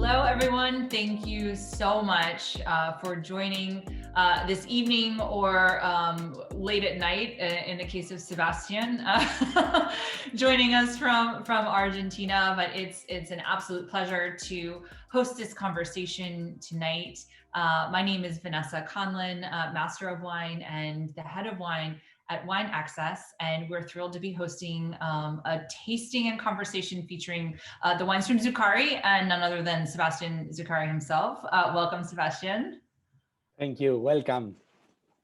Hello, everyone. Thank you so much for joining this evening or late at night, in the case of Sebastian, joining us from Argentina. But it's an absolute pleasure to host this conversation tonight. My name is Vanessa Conlin, Master of Wine and the Head of Wine at Wine Access, and we're thrilled to be hosting a tasting and conversation featuring the wines from Zuccardi and none other than Sebastian Zuccardi himself. Welcome, Sebastian. Thank you. Welcome.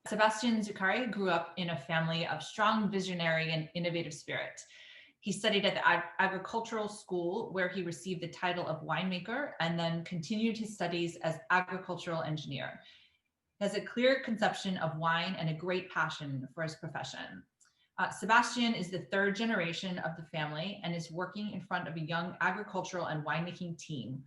Sebastian Zuccardi grew up in a family of strong visionary and innovative spirit. He studied at the agricultural school where he received the title of winemaker and then continued his studies as agricultural engineer. He has a clear conception of wine and a great passion for his profession. Sebastian is the third generation of the family and is working in front of a young agricultural and winemaking team,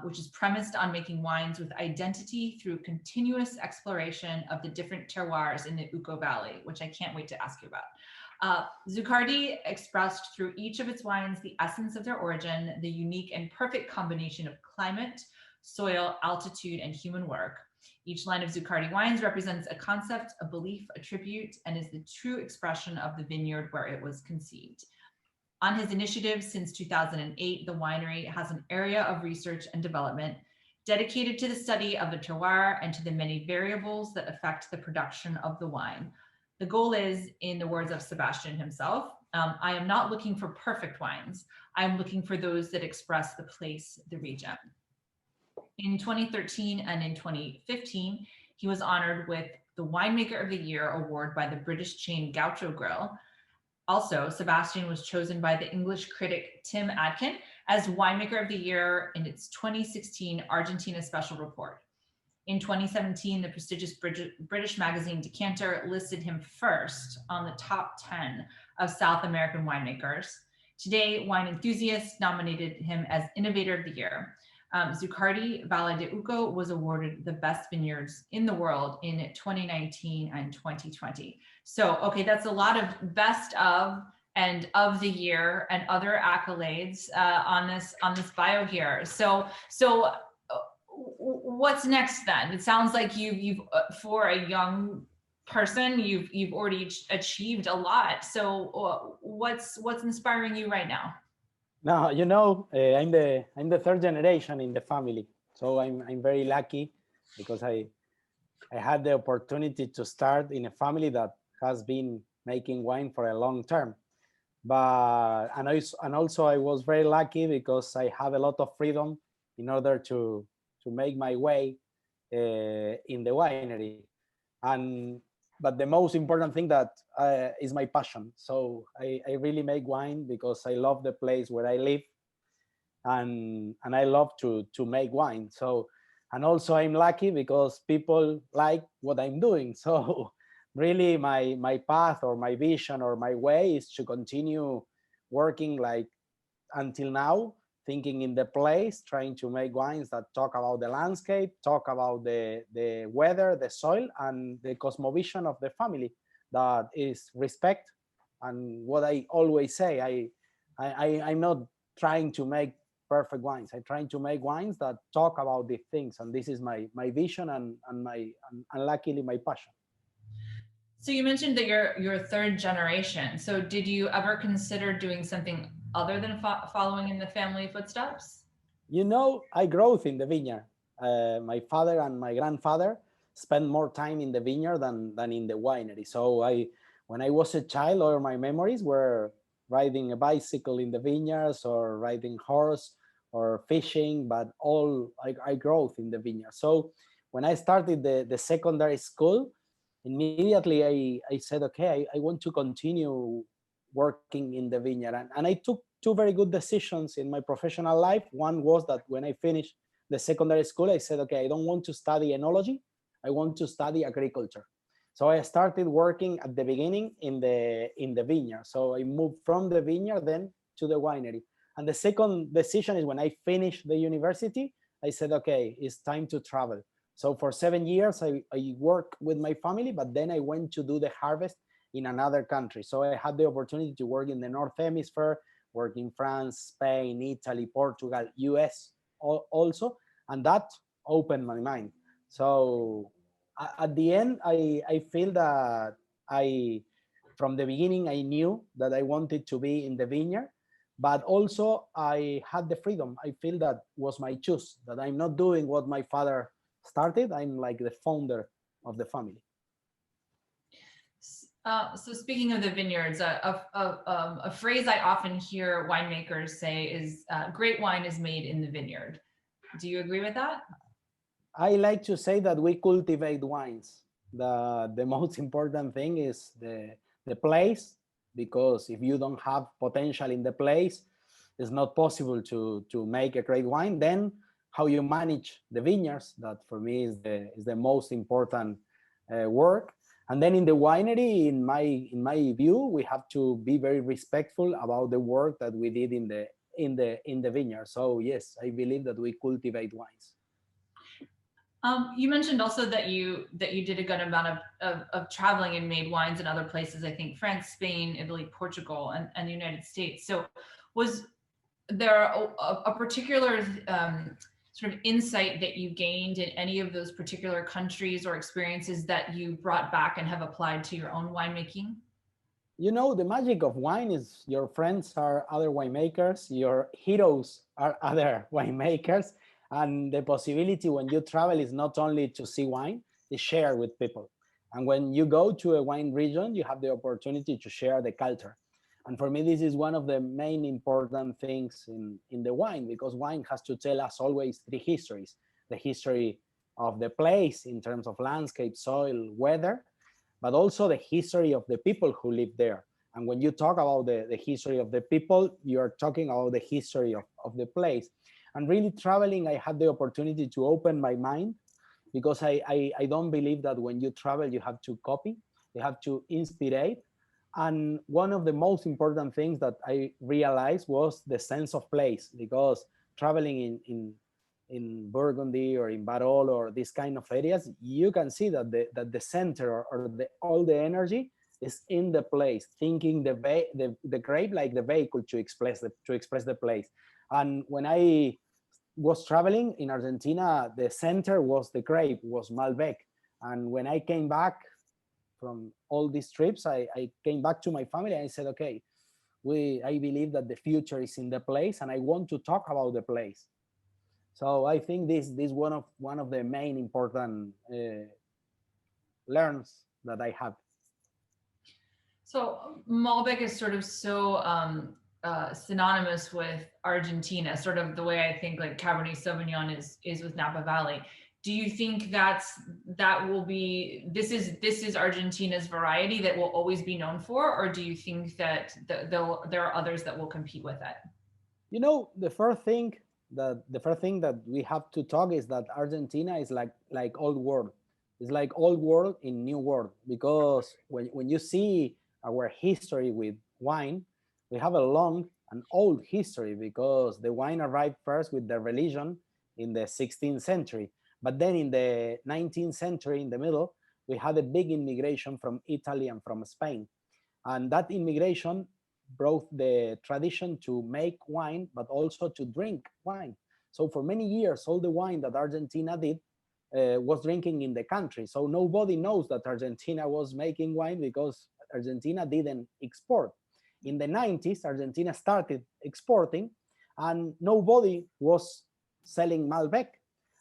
which is premised on making wines with identity through continuous exploration of the different terroirs in the Uco Valley, which I can't wait to ask you about. Zuccardi expressed through each of its wines the essence of their origin, the unique and perfect combination of climate, soil, altitude, and human work. Each line of Zuccardi wines represents a concept, a belief, a tribute, and is the true expression of the vineyard where it was conceived. On his initiative since 2008, the winery has an area of research and development dedicated to the study of the terroir and to the many variables that affect the production of the wine. The goal is, in the words of Sebastian himself, I am not looking for perfect wines. I am looking for those that express the place, the region. In 2013 and in 2015, he was honored with the Winemaker of the Year award by the British chain Gaucho Grill. Also, Sebastian was chosen by the English critic Tim Atkin as Winemaker of the Year in its 2016 Argentina Special Report. In 2017, the prestigious British magazine Decanter listed him first on the top 10 of South American winemakers. Today, wine enthusiasts nominated him as Innovator of the Year. Zuccardi Valle de Uco was awarded the best vineyards in the world in 2019 and 2020. So, okay, that's a lot of best of and of the year and other accolades on this bio here. So what's next then? It sounds like you've for a young person, you've already achieved a lot. So what's inspiring you right now? No, you know, I'm the third generation in the family, so I'm very lucky because I had the opportunity to start in a family that has been making wine for a long term. But and also I was very lucky because I have a lot of freedom in order to make my way in the winery. But the most important thing that is my passion. So I really make wine because I love the place where I live, and I love to make wine. So, and also I'm lucky because people like what I'm doing. So really my path or my vision or my way is to continue working like until now, thinking in the place, trying to make wines that talk about the landscape, talk about the weather, the soil, and the cosmovision of the family, that is respect. And what I always say, I'm not trying to make perfect wines. I'm trying to make wines that talk about these things, and this is my vision and luckily my passion. So you mentioned that you're third generation. So did you ever consider doing something other than following in the family footsteps? You know, I grew up in the vineyard. My father and my grandfather spent more time in the vineyard than in the winery. So when I was a child, all my memories were riding a bicycle in the vineyards or riding horse or fishing, but I grew up in the vineyard. So when I started the secondary school, immediately I said, okay, I want to continue working in the vineyard. And I took two very good decisions in my professional life. One was that when I finished the secondary school, I said, okay, I don't want to study enology. I want to study agriculture. So I started working at the beginning in the vineyard. So I moved from the vineyard then to the winery. And the second decision is when I finished the university, I said, okay, it's time to travel. So for 7 years, I worked with my family, but then I went to do the harvest in another country. So I had the opportunity to work in the North Hemisphere, work in France, Spain, Italy, Portugal, US. also, and that opened my mind. So at the end, I feel that I, from the beginning, I knew that I wanted to be in the vineyard, but also I had the freedom. I feel that was my choice, that I'm not doing what my father started. I'm like the founder of the family. So speaking of the vineyards, a phrase I often hear winemakers say is great wine is made in the vineyard. Do you agree with that? I like to say that we cultivate wines. The most important thing is the place, because if you don't have potential in the place, it's not possible to make a great wine. Then how you manage the vineyards, that for me is the most important work. And then in the winery, in my view, we have to be very respectful about the work that we did in the vineyard. So yes, I believe that we cultivate wines. You mentioned also that you did a good amount of traveling and made wines in other places. I think France, Spain, Italy, Portugal, and the United States. So was there a particular sort of insight that you gained in any of those particular countries or experiences that you brought back and have applied to your own winemaking? You know, the magic of wine is your friends are other winemakers, your heroes are other winemakers, and the possibility when you travel is not only to see wine, is share with people. And when you go to a wine region, you have the opportunity to share the culture. And for me, this is one of the main important things in the wine, because wine has to tell us always three histories: the history of the place in terms of landscape, soil, weather, but also the history of the people who live there. And when you talk about the history of the people, you're talking about the history of the place. And really traveling, I had the opportunity to open my mind, because I don't believe that when you travel, you have to copy, you have to inspire. And one of the most important things that I realized was the sense of place, because traveling in Burgundy or in Barol or these kind of areas, you can see that the center or all the energy is in the place, thinking the grape like the vehicle to express the place. And when I was traveling in Argentina, the center was the grape, was Malbec. And when I came back from all these trips, I came back to my family and I said, okay, I believe that the future is in the place, and I want to talk about the place. So I think this one of the main important learns that I have. So Malbec is sort of so synonymous with Argentina, sort of the way I think like Cabernet Sauvignon is with Napa Valley. Do you think that will be this is Argentina's variety that will always be known for, or do you think that there are others that will compete with it? You know, the first thing that we have to talk is that Argentina is like old world. It's like old world in new world, because when you see our history with wine, we have a long and old history, because the wine arrived first with the religion in the 16th century. But then in the 19th century, in the middle, we had a big immigration from Italy and from Spain. And that immigration brought the tradition to make wine, but also to drink wine. So for many years, all the wine that Argentina did was drinking in the country. So nobody knows that Argentina was making wine, because Argentina didn't export. In the 90s, Argentina started exporting, and nobody was selling Malbec.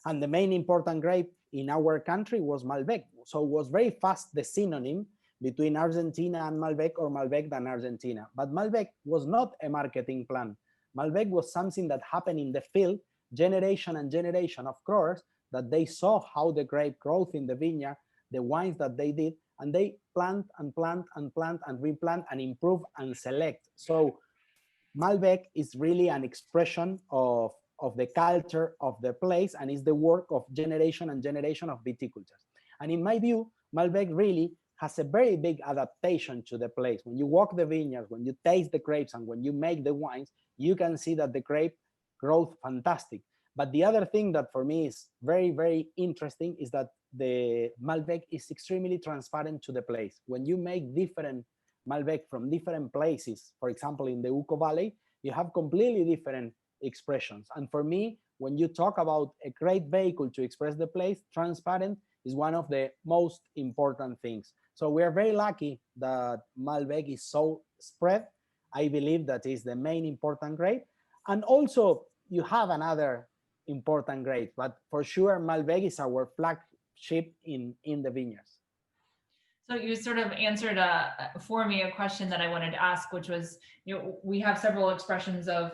And the main important grape in our country was Malbec. So it was very fast the synonym between Argentina and Malbec, or Malbec and Argentina. But Malbec was not a marketing plan. Malbec was something that happened in the field, generation and generation of growers, that they saw how the grape growth in the vineyard, the wines that they did, and they plant and plant and plant and replant and improve and select. So Malbec is really an expression of the culture of the place, and is the work of generation and generation of viticultures. And in my view, Malbec really has a very big adaptation to the place. When you walk the vineyards, when you taste the grapes, and when you make the wines, you can see that the grape grows fantastic. But the other thing that for me is very, very interesting is that the Malbec is extremely transparent to the place. When you make different Malbec from different places, for example, in the Uco Valley, you have completely different expressions. And for me, when you talk about a great vehicle to express the place, transparent is one of the most important things. So we are very lucky that Malbec is so spread. I believe that is the main important grape. And also you have another important grape, but for sure Malbec is our flagship in the vineyards. So you sort of answered for me a question that I wanted to ask, which was, we have several expressions of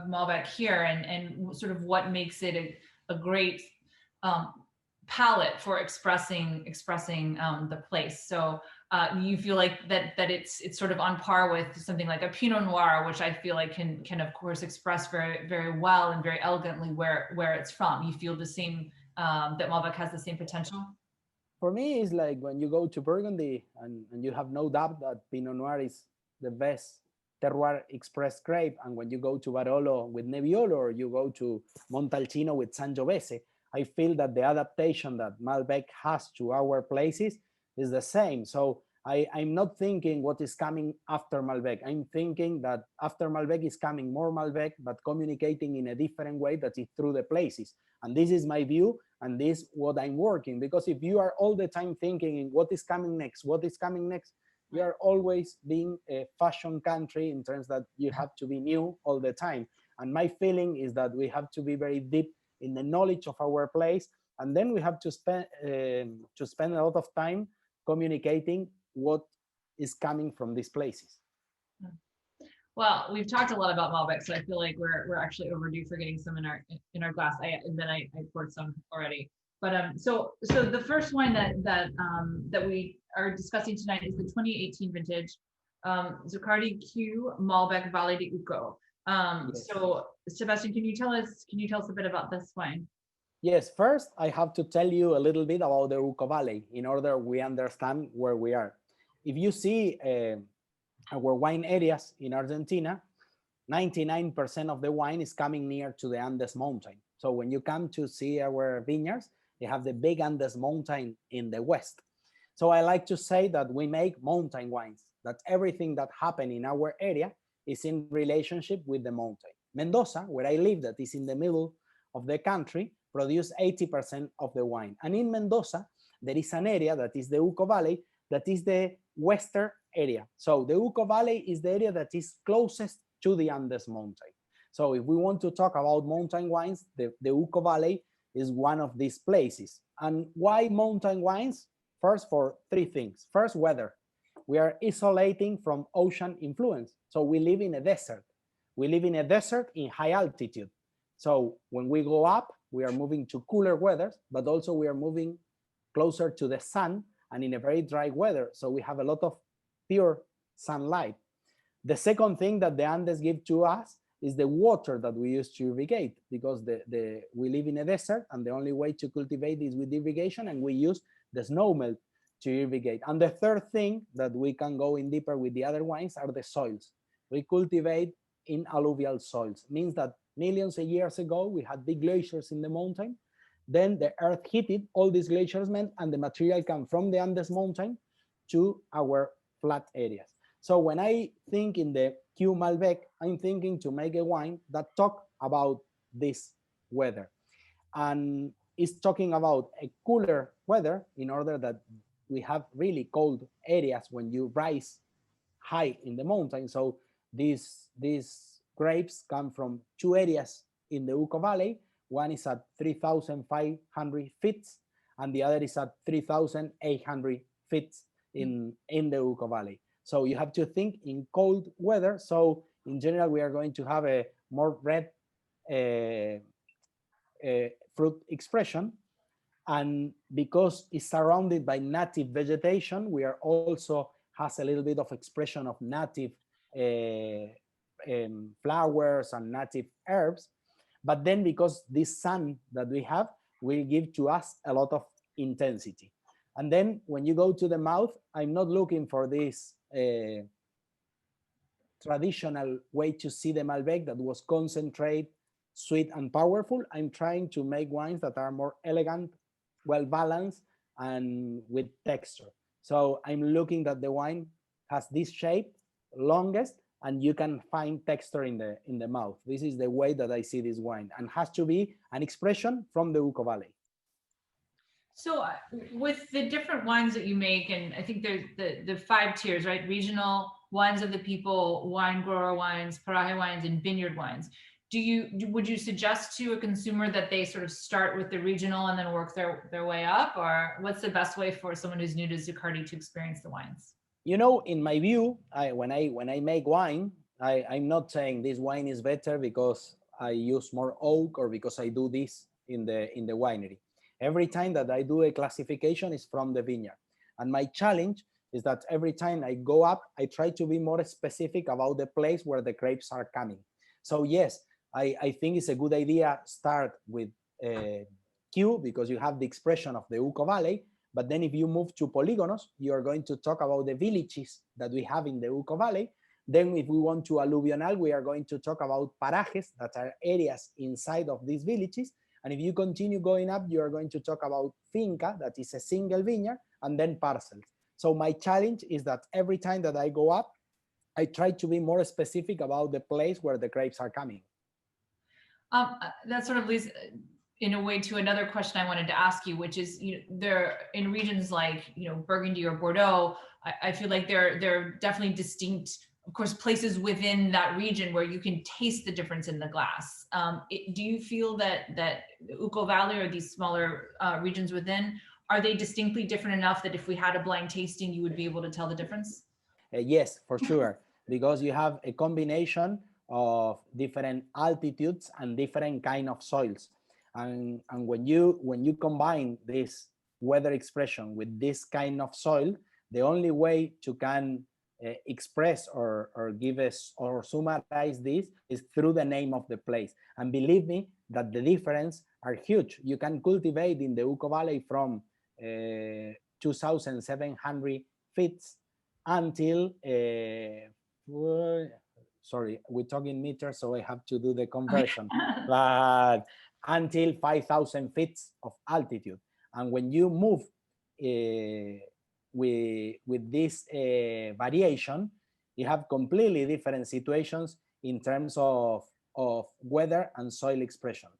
Malbec here, and sort of what makes it a great palette for expressing the place. So you feel like that it's sort of on par with something like a Pinot Noir, which I feel like can of course express very, very well and very elegantly where it's from. You feel the same, that Malbec has the same potential? For me, it's like when you go to Burgundy and you have no doubt that Pinot Noir is the best terroir express grape. And when you go to Barolo with Nebbiolo, or you go to Montalcino with Sangiovese, I feel that the adaptation that Malbec has to our places is the same. So I'm not thinking what is coming after Malbec. I'm thinking that after Malbec is coming more Malbec, but communicating in a different way, that is through the places. And this is my view, and this is what I'm working. Because if you are all the time thinking in what is coming next, you are always being a fashion country in terms that you have to be new all the time. And my feeling is that we have to be very deep in the knowledge of our place, and then we have to spend a lot of time communicating what is coming from these places. Well, we've talked a lot about Malbec, so I feel like we're actually overdue for getting some in our glass. I poured some already. But so the first wine that we are discussing tonight is the 2018 vintage Zuccardi Q Malbec Valle de Uco. Yes. So Sebastian, can you tell us a bit about this wine? Yes, first I have to tell you a little bit about the Uco Valley in order we understand where we are. If you see our wine areas in Argentina, 99% of the wine is coming near to the Andes mountain. So when you come to see our vineyards, they have the big Andes mountain in the west. So I like to say that we make mountain wines, that everything that happened in our area is in relationship with the mountain. Mendoza, where I live, that is in the middle of the country, produce 80% of the wine. And in Mendoza, there is an area that is the Uco Valley, that is the western area. So the Uco Valley is the area that is closest to the Andes mountain. So if we want to talk about mountain wines, the Uco Valley is one of these places. And why mountain wines? First, for three things. First, weather. We are isolating from ocean influence. So we live in a desert. We live in a desert in high altitude. So when we go up, we are moving to cooler weather, but also we are moving closer to the sun and in a very dry weather. So we have a lot of pure sunlight. The second thing that the Andes give to us is the water that we use to irrigate, because we live in a desert and the only way to cultivate is with irrigation, and we use the snow melt to irrigate. And the third thing that we can go in deeper with the other wines are the soils. We cultivate in alluvial soils. Means that millions of years ago, we had big glaciers in the mountain. Then the earth heated, all these glaciers meant, and the material come from the Andes mountain to our flat areas. So when I think in the Q Malbec, I'm thinking to make a wine that talk about this weather. And it's talking about a cooler weather in order that we have really cold areas when you rise high in the mountain. So these grapes come from two areas in the Uco Valley. One is at 3,500 feet, and the other is at 3,800 feet in the Uco Valley. So you have to think in cold weather. So in general, we are going to have a more red fruit expression. And because it's surrounded by native vegetation, we are also has a little bit of expression of native flowers and native herbs. But then because this sun that we have will give to us a lot of intensity. And then when you go to the mouth, I'm not looking for this traditional way to see the Malbec that was concentrate, sweet and powerful. I'm trying to make wines that are more elegant, well balanced, and with texture. So I'm looking that the wine has this shape, longest, and you can find texture in the mouth. This is the way that I see this wine, and has to be an expression from the Uco Valley. So with the different wines that you make, and I think there's the 5 tiers, right? Regional, wines of the people, wine grower wines, paraje wines, and vineyard wines. Would you suggest to a consumer that they sort of start with the regional and then work their way up? Or what's the best way for someone who's new to Zuccardi to experience the wines? You know, in my view, when I make wine, I'm not saying this wine is better because I use more oak or because I do this in the winery. Every time that I do a classification is from the vineyard. And my challenge is that every time I go up, I try to be more specific about the place where the grapes are coming. So yes, I think it's a good idea start with Q, because you have the expression of the Uco Valley. But then if you move to polígonos, you are going to talk about the villages that we have in the Uco Valley. Then if we want to alluvional, we are going to talk about parajes, that are areas inside of these villages. And if you continue going up, you are going to talk about finca, that is a single vineyard, and then parcels. So my challenge is that every time that I go up, I try to be more specific about the place where the grapes are coming. That sort of leads in a way to another question I wanted to ask you, which is, there in regions like, Burgundy or Bordeaux, I feel like they're definitely distinct, of course, places within that region where you can taste the difference in the glass. Do you feel that Uco Valley or these smaller regions within, are they distinctly different enough that if we had a blind tasting, you would be able to tell the difference? Yes, for sure, because you have a combination of different altitudes and different kind of soils. And when you combine this weather expression with this kind of soil, the only way to can express or give us or summarize this is through the name of the place. And believe me that the difference are huge. You can cultivate in the Uco Valley from 2,700 feet until sorry, we're talking meters, so I have to do the conversion. But until 5,000 feet of altitude. And when you move with this variation, you have completely different situations in terms of weather and soil expression.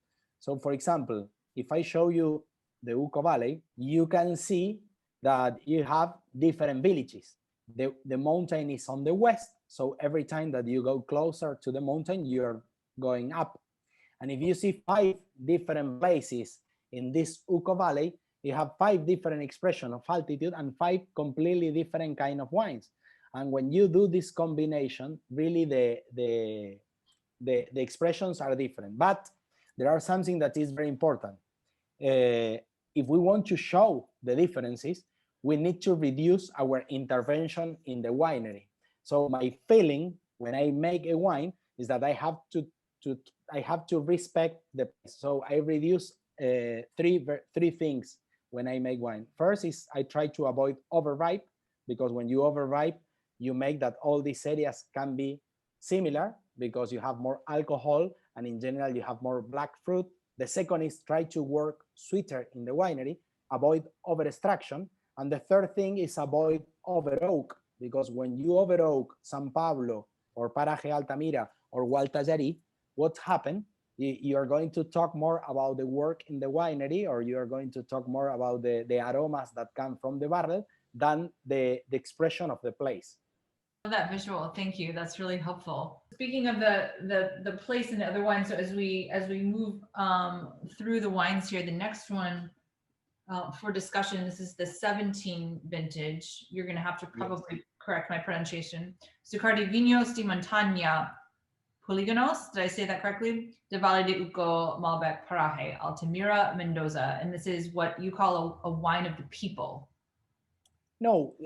So for example, if I show you the Uco Valley, you can see that you have different villages. The mountain is on the west, so every time that you go closer to the mountain, you're going up. And if you see 5 different places in this Uco Valley, you have 5 different expressions of altitude and 5 completely different kind of wines. And when you do this combination, really the expressions are different. But there are something that is very important. If we want to show the differences, we need to reduce our intervention in the winery. So my feeling when I make a wine is that I have to respect the place. So I reduce 3 things when I make wine. First is I try to avoid overripe, because when you overripe, you make that all these areas can be similar because you have more alcohol and in general you have more black fruit. The second is try to work sweeter in the winery, avoid over extraction. And the third thing is avoid over oak, because when you over oak San Pablo or Paraje Altamira or Gualtallari, what happened? You are going to talk more about the work in the winery, or you are going to talk more about the aromas that come from the barrel than the expression of the place. That visual, thank you. That's really helpful. Speaking of the place and the other wines, so as we move through the wines here, the next one for discussion, this is the 17 vintage. You're going to have to probably correct my pronunciation. Zuccardi Vinos di Montagna Polígonos, did I say that correctly? De Valle de Uco, Malbec, Paraje, Altamira, Mendoza. And this is what you call a wine of the people. No,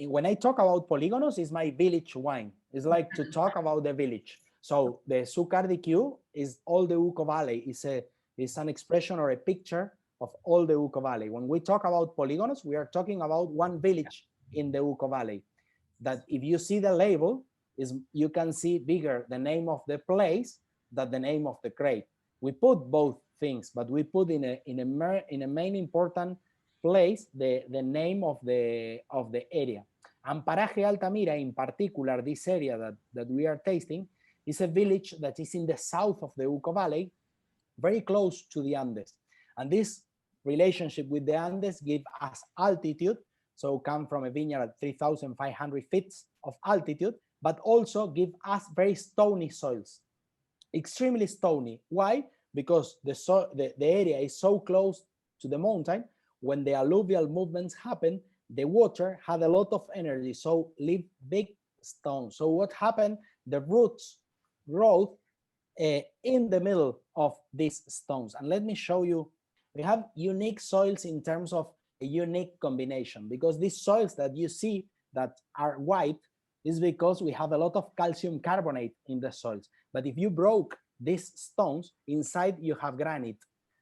when I talk about polígonos, it's my village wine. It's like to talk about the village. So the Zuccardi Q is all the Uco Valley. It's an expression or a picture of all the Uco Valley. When we talk about polígonos, we are talking about one village in the Uco Valley. That if you see the label, you can see bigger the name of the place than the name of the grape. We put both things, but we put in a main important place the name of the area. And Paraje Altamira, in particular, this area that we are tasting, is a village that is in the south of the Uco Valley, very close to the Andes. And this relationship with the Andes give us altitude, so come from a vineyard at 3,500 feet of altitude, but also give us very stony soils, extremely stony. Why? Because the area is so close to the mountain. When the alluvial movements happen, the water had a lot of energy, so leave big stones. So what happened? The roots growth in the middle of these stones. And let me show you, we have unique soils in terms of a unique combination, because these soils that you see that are white is because we have a lot of calcium carbonate in the soils. But if you broke these stones, inside you have granite.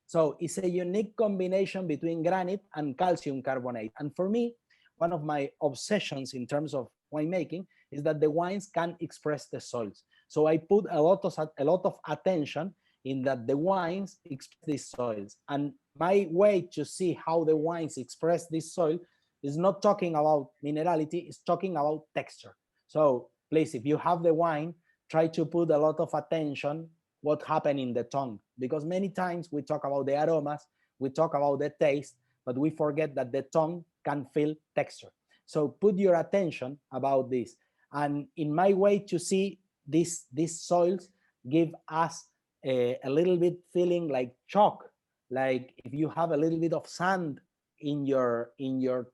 So it's a unique combination between granite and calcium carbonate. And for me, one of my obsessions in terms of winemaking is that the wines can express the soils. So I put a lot of attention in that the wines express these soils. And my way to see how the wines express this soil is not talking about minerality, it's talking about texture. So please, if you have the wine, try to put a lot of attention what happened in the tongue, because many times we talk about the aromas, we talk about the taste, but we forget that the tongue can feel texture. So put your attention about this. And in my way to see these soils give us a little bit feeling like chalk, like if you have a little bit of sand in your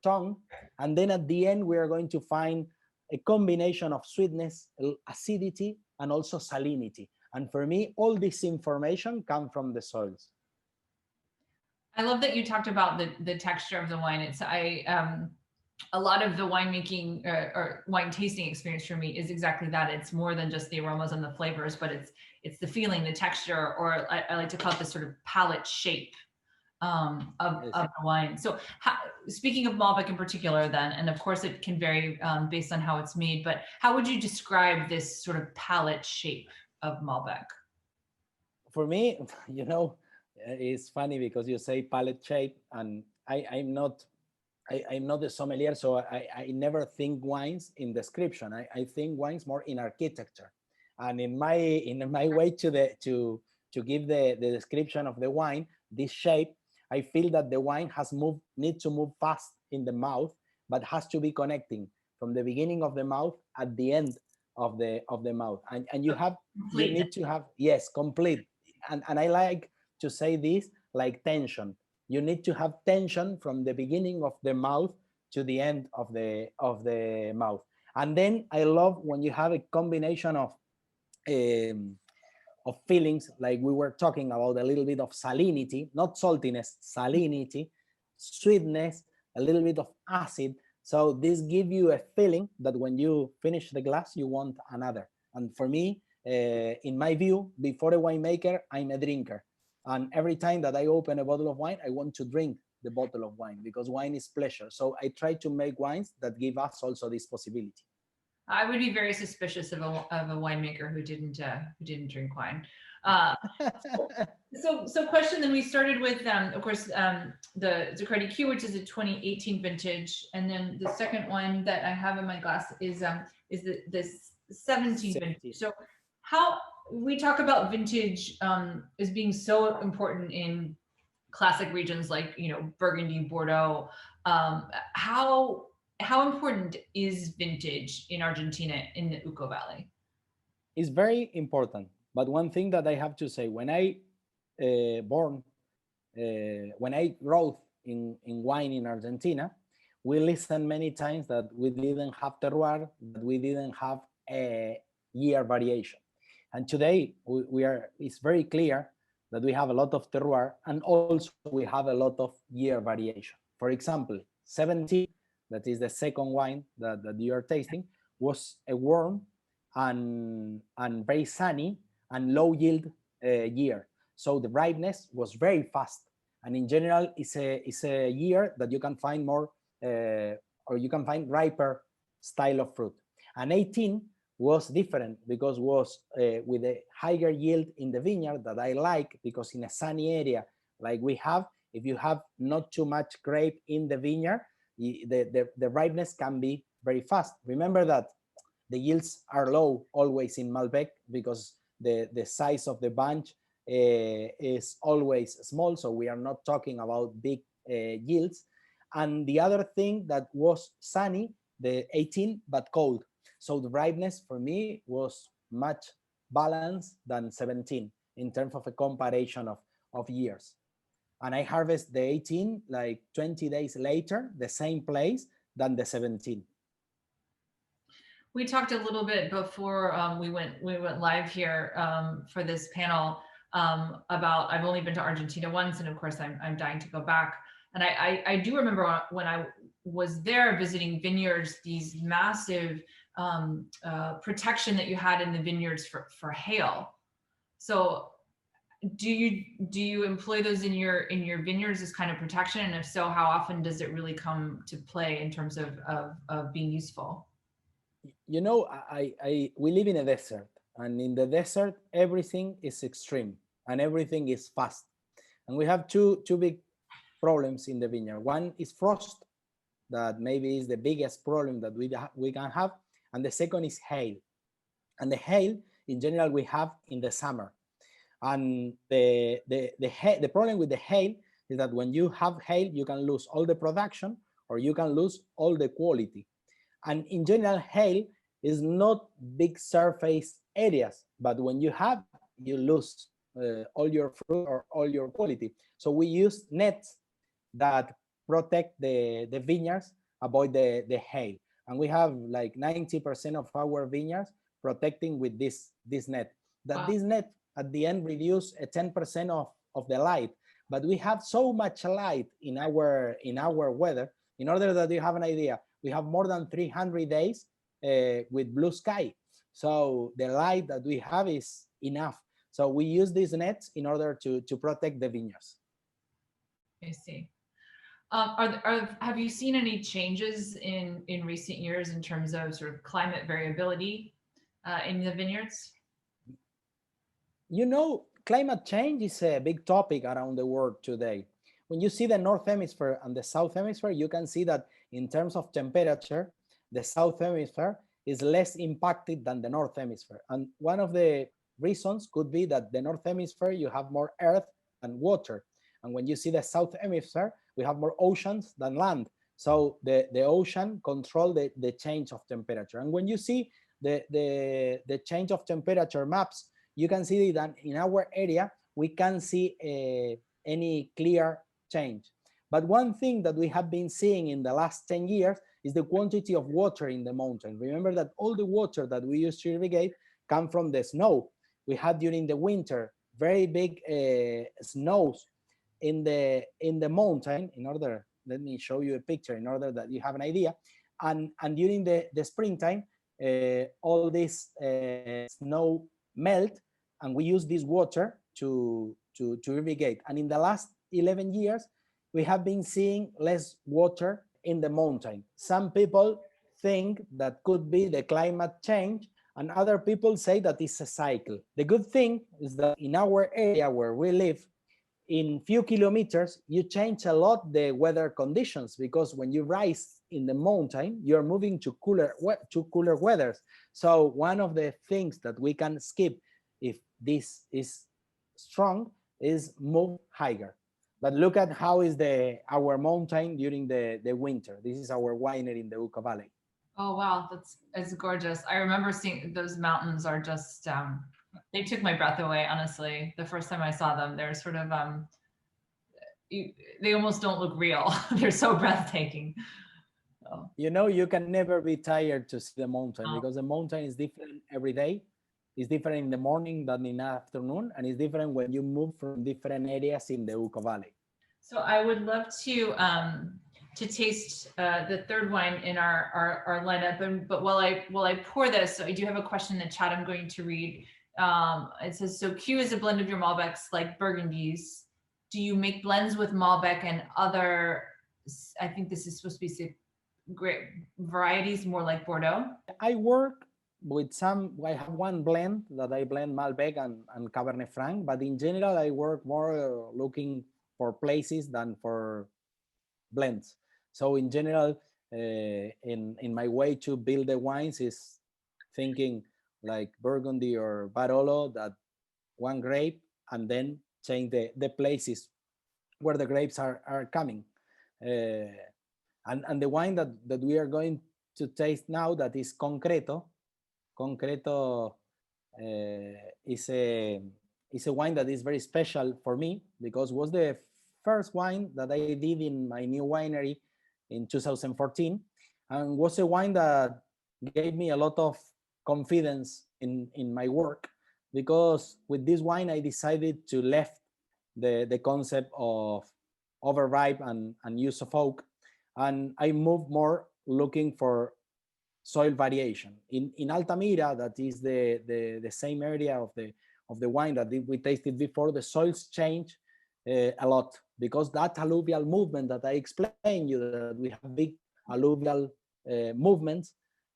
tongue, and then at the end we are going to find a combination of sweetness, acidity, and also salinity. And for me, all this information comes from the soils. I love that you talked about the texture of the wine. It's a lot of the winemaking or wine tasting experience for me is exactly that. It's more than just the aromas and the flavors, but it's the feeling, the texture, or I like to call it the sort of palate shape of the wine. So speaking of Malbec in particular then, and of course it can vary based on how it's made, but how would you describe this sort of palate shape of Malbec? For me, it's funny because you say palate shape, and I'm not a sommelier, so I never think wines in description. I think wines more in architecture, and in my way to give the description of the wine, this shape, I feel that the wine needs to move fast in the mouth, but has to be connecting from the beginning of the mouth at the end of the mouth, and you need to have, yes, complete. And I like to say this like tension. You need to have tension from the beginning of the mouth to the end of the mouth. And then I love when you have a combination of feelings, like we were talking about, a little bit of salinity, not saltiness, salinity, sweetness, a little bit of acid. So this gives you a feeling that when you finish the glass, you want another. And for me, in my view, before a winemaker, I'm a drinker. And every time that I open a bottle of wine, I want to drink the bottle of wine, because wine is pleasure. So I try to make wines that give us also this possibility. I would be very suspicious of a winemaker who didn't drink wine. So question then, we started with, of course, the Zuccardi Q, which is a 2018 vintage. And then the second one that I have in my glass is the 17 vintage. So how we talk about vintage as being so important in classic regions like, Burgundy, Bordeaux. How important is vintage in Argentina in the Uco Valley? It's very important. But one thing that I have to say, when I wrote in wine in Argentina, we listened many times that we didn't have terroir, that we didn't have a year variation. And today it's very clear that we have a lot of terroir, and also we have a lot of year variation. For example, 17, that is the second wine that you are tasting, was a warm and very sunny and low yield year. So the ripeness was very fast. And in general, it's a year that you can find more, or you can find riper style of fruit. And 18 was different because was with a higher yield in the vineyard that I like, because in a sunny area like we have, if you have not too much grape in the vineyard, the ripeness can be very fast. Remember that the yields are low always in Malbec because the size of the bunch is always small, so we are not talking about big yields. And the other thing that was sunny, the 18, but cold. So the ripeness for me was much balanced than 17 in terms of a comparison of years. And I harvest the 18 like 20 days later, the same place than the 17. We talked a little bit before we went live here for this panel about, I've only been to Argentina once, and of course I'm dying to go back. And I do remember when I was there visiting vineyards, these massive protection that you had in the vineyards for hail. So do you employ those in your vineyards as kind of protection? And if so, how often does it really come to play in terms of being useful? You know, we live in a desert, and in the desert, everything is extreme and everything is fast. And we have two big problems in the vineyard. One is frost, that maybe is the biggest problem that we can have. And the second is hail. And the hail, in general, we have in the summer. And the problem with the hail is that when you have hail, you can lose all the production or you can lose all the quality. And in general, hail is not big surface areas, but when you have, you lose all your fruit or all your quality. So we use nets that protect the vineyards, avoid the hail. And we have like 90% of our vineyards protecting with this net. That wow. This net at the end reduce 10% of the light. But we have so much light in our weather. In order that you have an idea, we have more than 300 days with blue sky. So the light that we have is enough. So we use these nets in order to protect the vineyards. I see. Have you seen any changes in recent years in terms of sort of climate variability in the vineyards? You know, climate change is a big topic around the world today. When you see the North Hemisphere and the South Hemisphere, you can see that in terms of temperature, the South Hemisphere is less impacted than the North Hemisphere. And one of the reasons could be that the North Hemisphere, you have more earth and water. And when you see the South Hemisphere, we have more oceans than land. So the ocean control the change of temperature. And when you see the change of temperature maps, you can see that in our area, we can see any clear change. But one thing that we have been seeing in the last 10 years is the quantity of water in the mountain. Remember that all the water that we use to irrigate come from the snow. We had during the winter very big snows in the mountain. Let me show you a picture in order that you have an idea. And during the springtime, all this snow melt, and we use this water to irrigate. And in the last 11 years, we have been seeing less water in the mountain. Some people think that could be the climate change, and other people say that it's a cycle. The good thing is that in our area where we live, in few kilometers, you change a lot the weather conditions, because when you rise in the mountain, you're moving to cooler weathers. So one of the things that we can skip if this is strong is move higher. But look at how is our mountain during the winter. This is our winery in the Uca Valley. Oh, wow, it's gorgeous. I remember seeing those mountains are just, they took my breath away, honestly. The first time I saw them, they're sort of, they almost don't look real. They're so breathtaking. So. You know, you can never be tired to see the mountain, because the mountain is different every day. It's different in the morning than in the afternoon, and it's different when you move from different areas in the Uca Valley. So I would love to taste the third wine in our lineup. But while I pour this, so I do have a question in the chat I'm going to read. It says, so Q is a blend of your Malbecs like Burgundies. Do you make blends with Malbec and other, I think this is supposed to be great varieties, more like Bordeaux? I work with I have one blend that I blend Malbec and Cabernet Franc, but in general, I work more looking for places than for blends. So in general, in my way to build the wines is thinking like Burgundy or Barolo, that one grape and then change the places where the grapes are coming. And the wine that we are going to taste now, that is Concreto. Concreto is a wine that is very special for me because was the first wine that I did in my new winery in 2014, and was a wine that gave me a lot of confidence in my work, because with this wine I decided to left the concept of overripe and use of oak, and I moved more looking for soil variation. In Altamira, that is the same area of the wine that we tasted before, the soils change a lot, because that alluvial movement that I explained you, that we have big alluvial movements,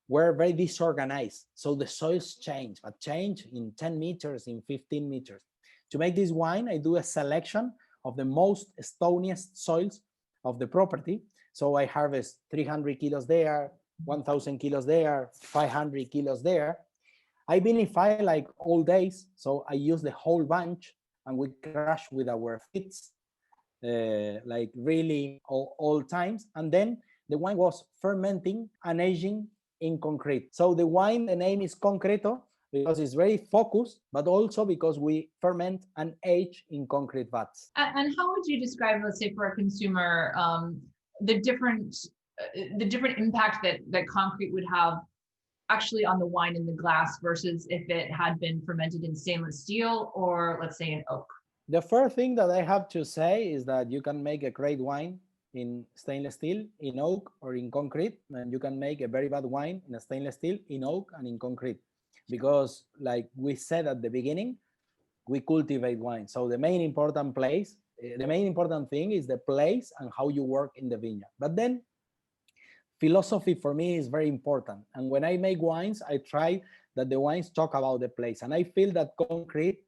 were very disorganized. So the soils change, but change in 10 meters, in 15 meters. To make this wine, I do a selection of the most stoniest soils of the property. So I harvest 300 kilos there, 1,000 kilos there, 500 kilos there. I vinify like all days, so I use the whole bunch and we crush with our feet, like really all times. And then the wine was fermenting and aging in concrete. So the wine, the name is Concreto because it's very focused, but also because we ferment and age in concrete vats. And how would you describe, let's say, for a consumer, the different impact that concrete would have actually on the wine in the glass versus if it had been fermented in stainless steel or, let's say, in oak? The first thing that I have to say is that you can make a great wine in stainless steel, in oak, or in concrete, and you can make a very bad wine in a stainless steel, in oak, and in concrete. Because, like we said at the beginning, we cultivate wine. So the main important thing is the place and how you work in the vineyard. But then philosophy for me is very important. And when I make wines, I try that the wines talk about the place. And I feel that concrete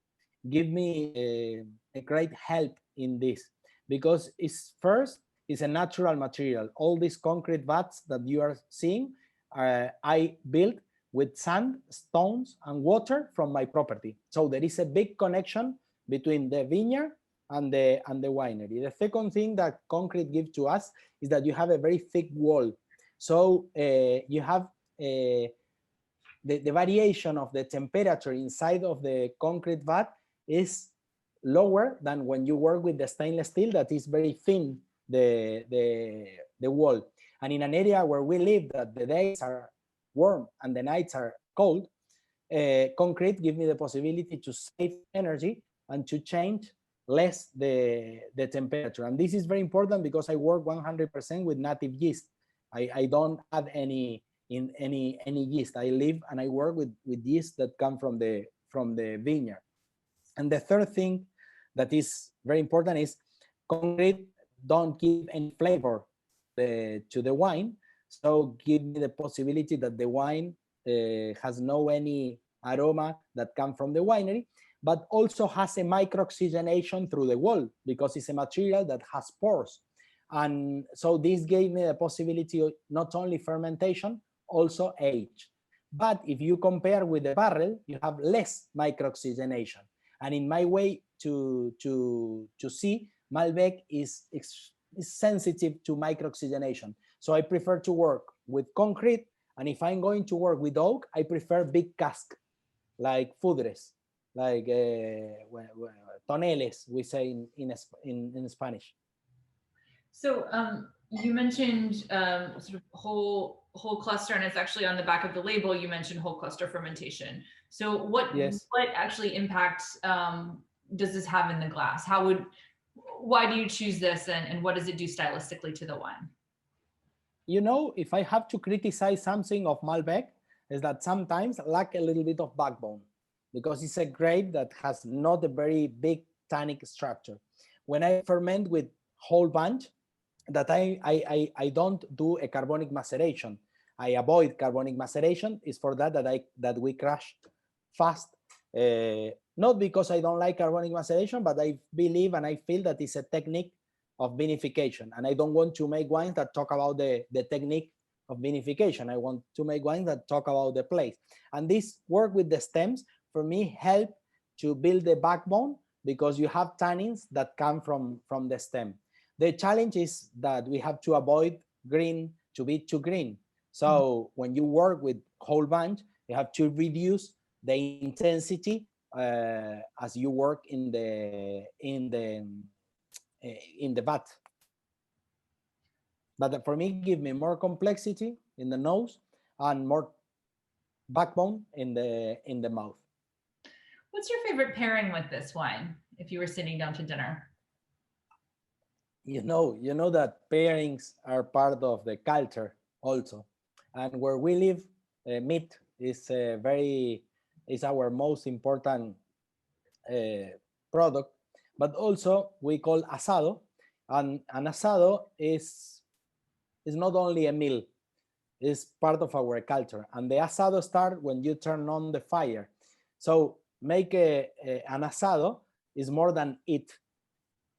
give me a great help in this, because it's a natural material. All these concrete vats that you are seeing, I built with sand, stones, and water from my property. So there is a big connection between the vineyard and the winery. The second thing that concrete gives to us is that you have a very thick wall. So you have the variation of the temperature inside of the concrete vat is lower than when you work with the stainless steel that is very thin, the wall. And in an area where we live, that the days are warm and the nights are cold, concrete gives me the possibility to save energy and to change less the temperature. And this is very important because I work 100% with native yeast. I don't add any yeast. I live and I work with yeast that come from the vineyard. And the third thing that is very important is concrete don't give any flavor to the wine. So give me the possibility that the wine has no any aroma that come from the winery, but also has a micro-oxygenation through the wall because it's a material that has pores. And so this gave me the possibility of not only fermentation, also age. But if you compare with the barrel, you have less micro-oxygenation. And in my way to see, Malbec is sensitive to micro-oxygenation. So I prefer to work with concrete. And if I'm going to work with oak, I prefer big cask, like fudres, like toneles, we say in Spanish. So you mentioned sort of whole cluster, and it's actually on the back of the label. You mentioned whole cluster fermentation. So what actually impact does this have in the glass? Why do you choose this, and what does it do stylistically to the wine? You know, if I have to criticize something of Malbec, is that sometimes lack a little bit of backbone, because it's a grape that has not a very big tannic structure. When I ferment with whole bunch, that I don't do a carbonic maceration. I avoid carbonic maceration. Is for that we crush fast. Not because I don't like carbonic maceration, but I believe and I feel that it's a technique of vinification. And I don't want to make wines that talk about the technique of vinification. I want to make wines that talk about the place. And this work with the stems, for me, help to build the backbone, because you have tannins that come from the stem. The challenge is that we have to avoid green to be too green. So when you work with whole bunch, you have to reduce the intensity as you work in the vat. But for me, give me more complexity in the nose and more backbone in the mouth. What's your favorite pairing with this wine if you were sitting down to dinner? You know that pairings are part of the culture also, and where we live, meat is our most important product. But also we call asado, and an asado is not only a meal, it's part of our culture. And the asado starts when you turn on the fire. So make an asado is more than eat.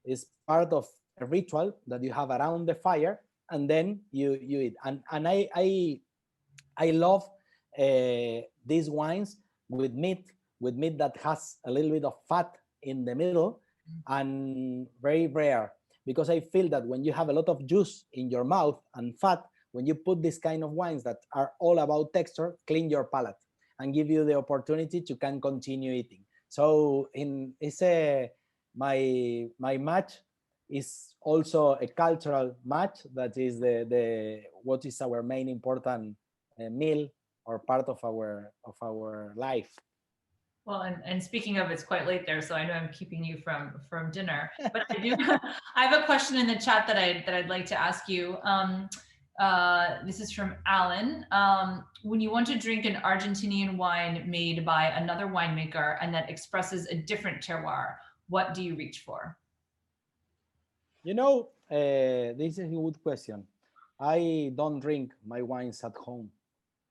It's part of a ritual that you have around the fire, and then you eat. And I love these wines with meat that has a little bit of fat in the middle, and very rare, because I feel that when you have a lot of juice in your mouth and fat, when you put this kind of wines that are all about texture, clean your palate and give you the opportunity to can continue eating. So my match is also a cultural match, that is what is our main important meal or part of our life. Well, and speaking of, it's quite late there, so I know I'm keeping you from dinner. But I have a question in the chat that I'd like to ask you. This is from Alan. When you want to drink an Argentinian wine made by another winemaker and that expresses a different terroir, what do you reach for? This is a good question. I don't drink my wines at home,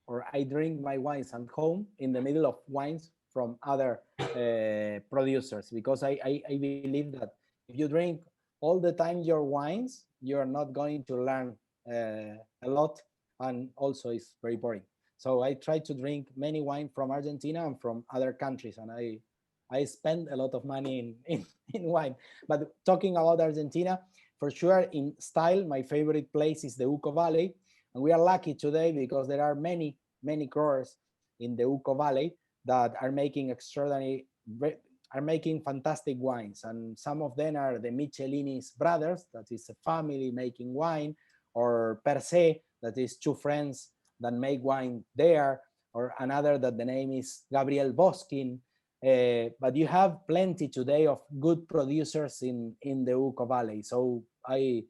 or I drink my wines at home in the middle of wines from other producers, because I believe that if you drink all the time your wines, you're not going to learn a lot, and also it's very boring. So I try to drink many wine from Argentina and from other countries, and I spend a lot of money in wine. But talking about Argentina, for sure, in style, my favorite place is the Uco Valley, and we are lucky today because there are many growers in the Uco Valley that are making fantastic wines, and some of them are the Michelini's brothers, that is a family making wine, or Per Se, that is two friends that make wine there, or another that the name is Gabriel Boskin. But you have plenty today of good producers in the Uco Valley. So I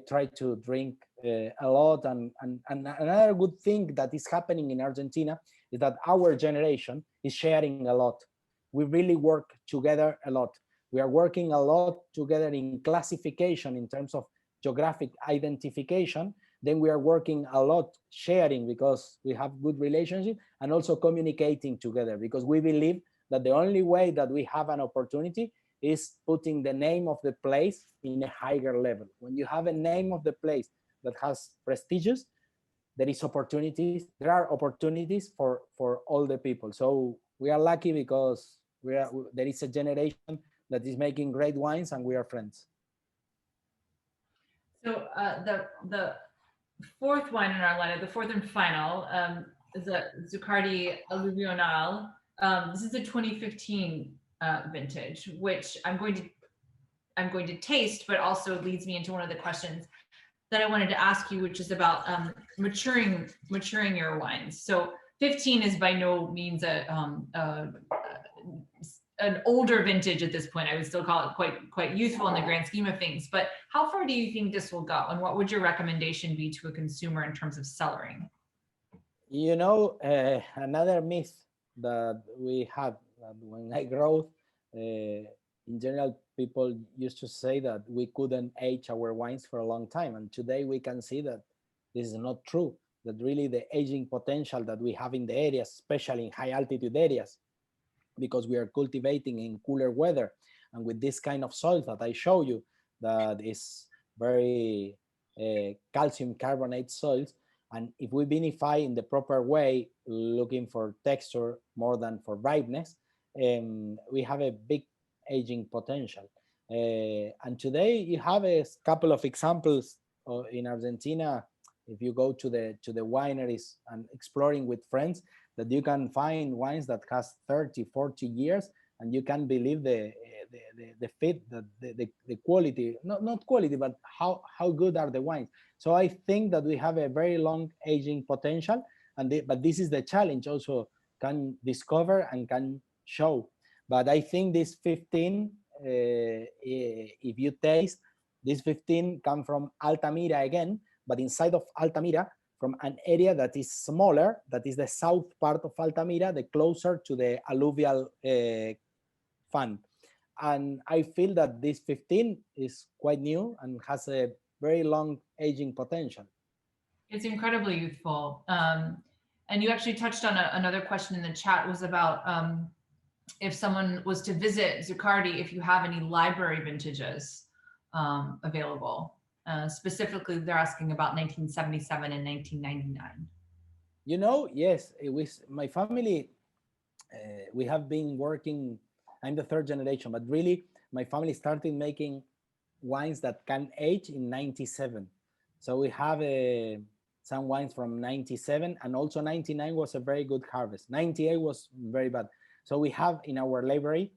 try to drink a lot, and another good thing that is happening in Argentina is that our generation is sharing a lot. We really work together a lot. We are working a lot together in classification in terms of geographic identification. Then we are working a lot sharing, because we have good relationship, and also communicating together, because we believe that the only way that we have an opportunity is putting the name of the place in a higher level. When you have a name of the place that has prestigious, there are opportunities for all the people. So we are lucky because there is a generation that is making great wines, and we are friends. So the fourth wine in our lineup, the fourth and final, is a Zuccardi Alluvionale. This is a 2015 vintage, which I'm going to taste, but also leads me into one of the questions that I wanted to ask you, which is about maturing your wines. So 15 is by no means an older vintage at this point. I would still call it quite youthful in the grand scheme of things. But how far do you think this will go, and what would your recommendation be to a consumer in terms of cellaring? Another myth that we had when I grew, in general, people used to say that we couldn't age our wines for a long time, and today we can see that this is not true. That really the aging potential that we have in the areas, especially in high altitude areas, because we are cultivating in cooler weather, and with this kind of soil that I show you, that is very calcium carbonate soils. And if we vinify in the proper way, looking for texture more than for ripeness, we have a big aging potential. And today you have a couple of examples in Argentina. If you go to the wineries and exploring with friends, that you can find wines that has 30, 40 years, and you can believe the fit, the quality, not quality, but how good are the wines. So I think that we have a very long aging potential, but this is the challenge also, can discover and can show. But I think this 15, if you taste, this 15 come from Altamira again, but inside of Altamira, from an area that is smaller, that is the south part of Altamira, the closer to the alluvial fan. And I feel that this 15 is quite new and has a very long aging potential. It's incredibly youthful. And you actually touched on another question in the chat, was about if someone was to visit Zuccardi, if you have any library vintages available. Specifically, they're asking about 1977 and 1999. You know, yes, it was my family. We have been working. I'm the third generation, but really, my family started making wines that can age in 97. So we have some wines from 97, and also 99 was a very good harvest. 98 was very bad. So we have in our library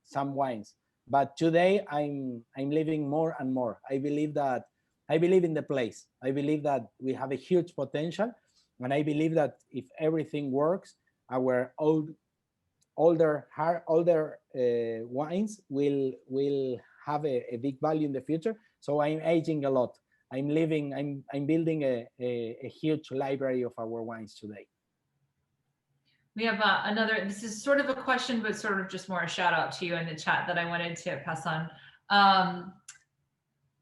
some wines. But today I'm living more and more. I believe in the place. I believe that we have a huge potential, and I believe that if everything works, our older wines will have a big value in the future. So I'm aging a lot. I'm building a huge library of our wines today. We have another, this is sort of a question, but sort of just more a shout out to you in the chat that I wanted to pass on.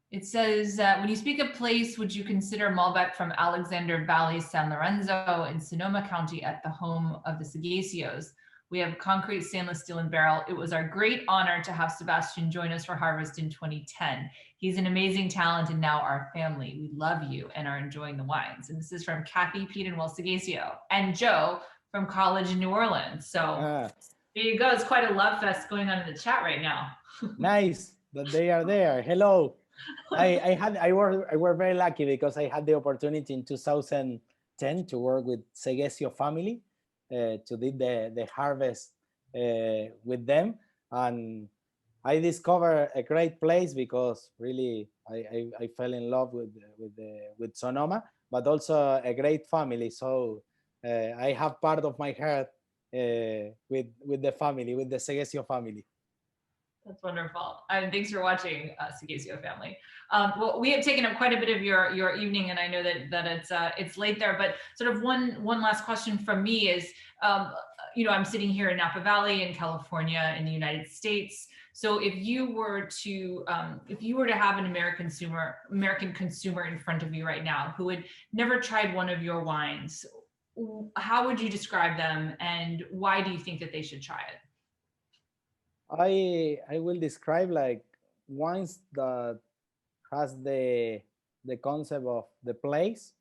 It says, when you speak of place, would you consider Malbec from Alexander Valley, San Lorenzo in Sonoma County at the home of the Sagasios? We have concrete, stainless steel, and barrel. It was our great honor to have Sebastian join us for Harvest in 2010. He's an amazing talent and now our family. We love you and are enjoying the wines. And this is from Kathy, Pete, and Will Sagasio, and Joe from college in New Orleans. So there you go. It's quite a love fest going on in the chat right now. Nice that they are there. Hello. I were very lucky because I had the opportunity in 2010 to work with Sagasio family to do the harvest with them, and I discovered a great place because really I fell in love with Sonoma, but also a great family. So I have part of my heart with the family, with the Sagasio family. That's wonderful. And thanks for watching, Sagasio family. Well, we have taken up quite a bit of your evening, and I know that it's late there. But sort of one last question from me is, I'm sitting here in Napa Valley in California in the United States. So if you were to have an American consumer in front of you right now who had never tried one of your wines, how would you describe them, and why do you think that they should try it? I will describe like wines that has the concept of the place,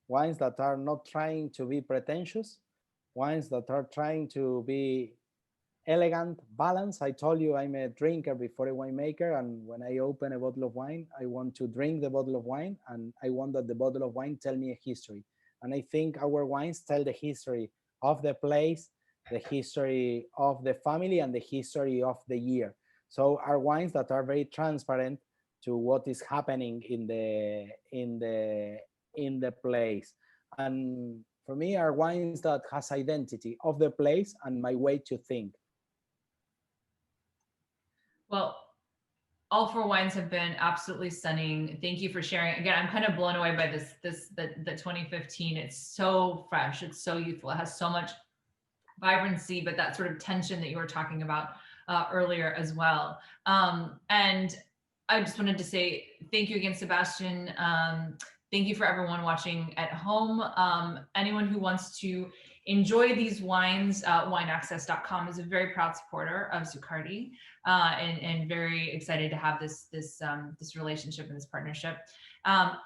wines that are not trying to be pretentious, wines that are trying to be elegant, balanced. I told you I'm a drinker before a winemaker, and when I open a bottle of wine, I want to drink the bottle of wine, and I want that the bottle of wine tell me a history. And I think our wines tell the history of the place, the history of the family, and the history of the year. So are wines that are very transparent to what is happening in the place. And for me, are wines that has identity of the place and my way to think. Well, all four wines have been absolutely stunning. Thank you for sharing. Again, I'm kind of blown away by the 2015. It's so fresh. It's so youthful. It has so much vibrancy, but that sort of tension that you were talking about earlier as well. And I just wanted to say thank you again, Sebastian. Thank you for everyone watching at home. Anyone who wants to enjoy these wines. Wineaccess.com is a very proud supporter of Zuccardi, and very excited to have this relationship and this partnership.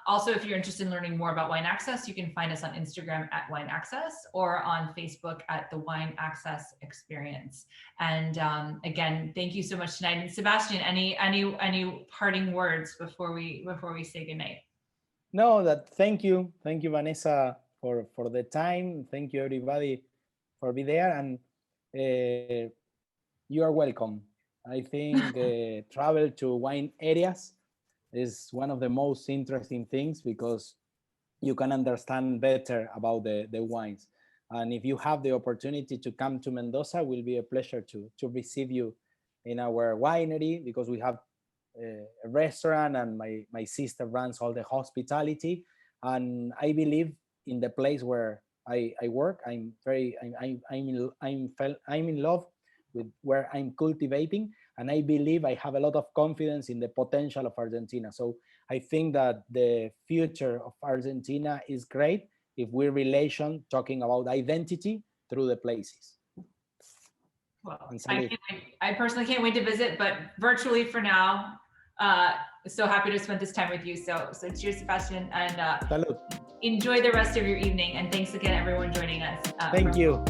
Also, if you're interested in learning more about Wine Access, you can find us on Instagram at Wine Access or on Facebook at the Wine Access Experience. And again, thank you so much tonight. And Sebastian, any parting words before we say goodnight? No, thank you, Vanessa, for the time. Thank you, everybody, for being there, and you are welcome. I think travel to wine areas is one of the most interesting things because you can understand better about the wines. And if you have the opportunity to come to Mendoza, it will be a pleasure to receive you in our winery, because we have a restaurant, and my sister runs all the hospitality. And I believe in the place where I work. I'm in love with where I'm cultivating, and I believe I have a lot of confidence in the potential of Argentina. So I think that the future of Argentina is great if we talking about identity through the places. Well, I personally can't wait to visit, but virtually for now. So happy to spend this time with you. So cheers, Sebastian, and Salud. Enjoy the rest of your evening. And thanks again, everyone joining us. Thank you.